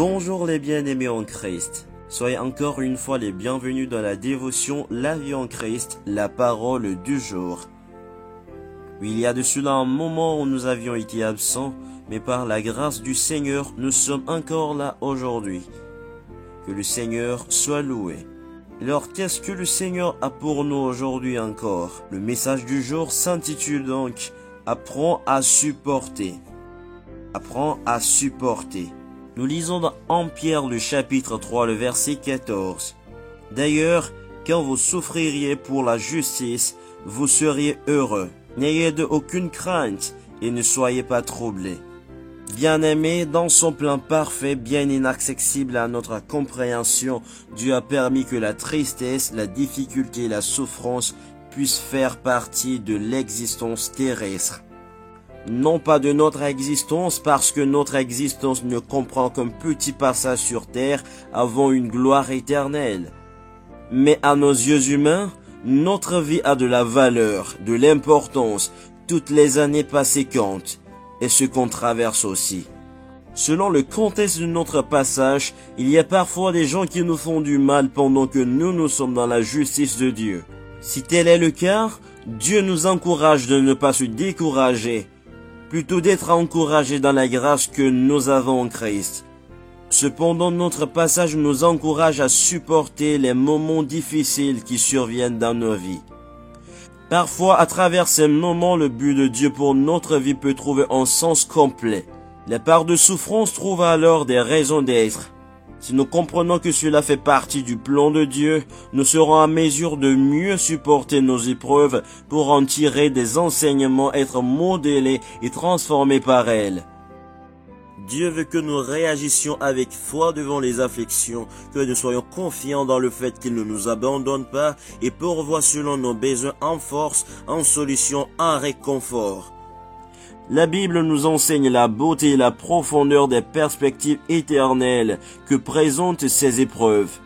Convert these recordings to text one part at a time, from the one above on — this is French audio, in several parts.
Bonjour les bien-aimés en Christ. Soyez encore une fois les bienvenus dans la dévotion La vie en Christ, la parole du jour. Oui, il y a de cela un moment où nous avions été absents, mais par la grâce du Seigneur, nous sommes encore là aujourd'hui. Que le Seigneur soit loué. Alors, qu'est-ce que le Seigneur a pour nous aujourd'hui encore? Le message du jour s'intitule donc « Apprends à supporter ». Apprends à supporter. Nous lisons dans 1 Pierre le chapitre 3 le verset 14. D'ailleurs, quand vous souffririez pour la justice, vous seriez heureux. N'ayez de aucune crainte et ne soyez pas troublés. Bien-aimés, dans son plan parfait, bien inaccessible à notre compréhension, Dieu a permis que la tristesse, la difficulté et la souffrance puissent faire partie de l'existence terrestre. Non pas de notre existence, parce que notre existence ne comprend qu'un petit passage sur terre avant une gloire éternelle. Mais à nos yeux humains, notre vie a de la valeur, de l'importance, toutes les années passées comptent, et ce qu'on traverse aussi. Selon le contexte de notre passage, il y a parfois des gens qui nous font du mal pendant que nous sommes dans la justice de Dieu. Si tel est le cas, Dieu nous encourage de ne pas se décourager, plutôt d'être encouragés dans la grâce que nous avons en Christ. Cependant, notre passage nous encourage à supporter les moments difficiles qui surviennent dans nos vies. Parfois, à travers ces moments, le but de Dieu pour notre vie peut trouver un sens complet. Les parts de souffrance trouvent alors des raisons d'être. Si nous comprenons que cela fait partie du plan de Dieu, nous serons à mesure de mieux supporter nos épreuves pour en tirer des enseignements, être modélés et transformés par elles. Dieu veut que nous réagissions avec foi devant les afflictions, que nous soyons confiants dans le fait qu'il ne nous abandonne pas et pourvoit selon nos besoins en force, en solution, en réconfort. La Bible nous enseigne la beauté et la profondeur des perspectives éternelles que présentent ces épreuves.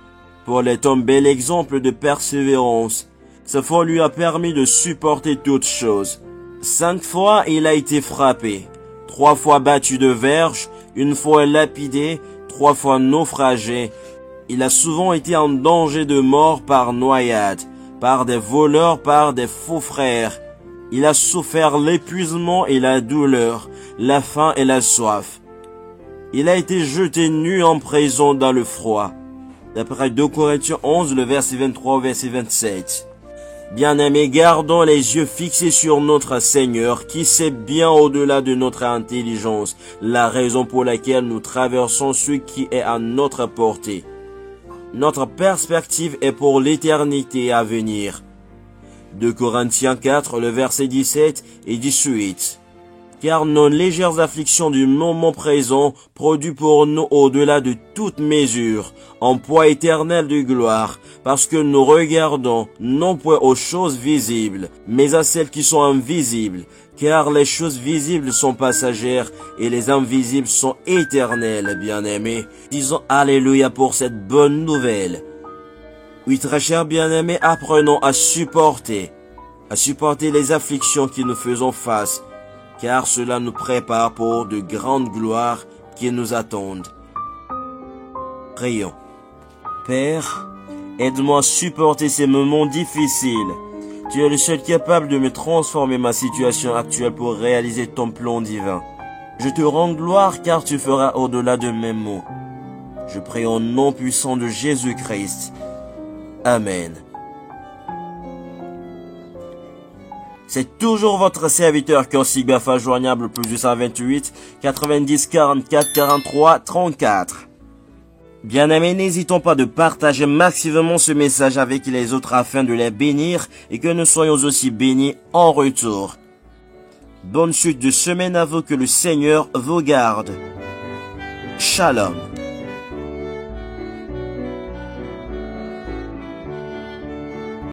Paul est un bel exemple de persévérance. Sa foi lui a permis de supporter toutes choses. 5 fois il a été frappé, 3 fois battu de verge, 1 fois lapidé, 3 fois naufragé. Il a souvent été en danger de mort par noyade, par des voleurs, par des faux frères. Il a souffert l'épuisement et la douleur, la faim et la soif. Il a été jeté nu en prison dans le froid. D'après 2 Corinthiens 11, le verset 23 au verset 27. Bien-aimés, gardons les yeux fixés sur notre Seigneur, qui sait bien au-delà de notre intelligence la raison pour laquelle nous traversons ce qui est à notre portée. Notre perspective est pour l'éternité à venir. 2 Corinthiens 4, le verset 17 et 18. Car nos légères afflictions du moment présent produisent pour nous au-delà de toute mesure un poids éternel de gloire, parce que nous regardons non point aux choses visibles, mais à celles qui sont invisibles, car les choses visibles sont passagères et les invisibles sont éternelles, bien-aimés. Disons Alléluia pour cette bonne nouvelle. Oui, très chers bien-aimés, apprenons à supporter les afflictions qui nous faisons face, car cela nous prépare pour de grandes gloires qui nous attendent. Prions. Père, aide-moi à supporter ces moments difficiles. Tu es le seul capable de me transformer ma situation actuelle pour réaliser ton plan divin. Je te rends gloire car tu feras au-delà de mes mots. Je prie au nom puissant de Jésus-Christ. Amen. C'est toujours votre serviteur Consigbafa joignable plus 228 90 44 43 34. Bien-aimés, n'hésitons pas de partager massivement ce message avec les autres afin de les bénir et que nous soyons aussi bénis en retour. Bonne suite de semaine à vous, que le Seigneur vous garde. Shalom.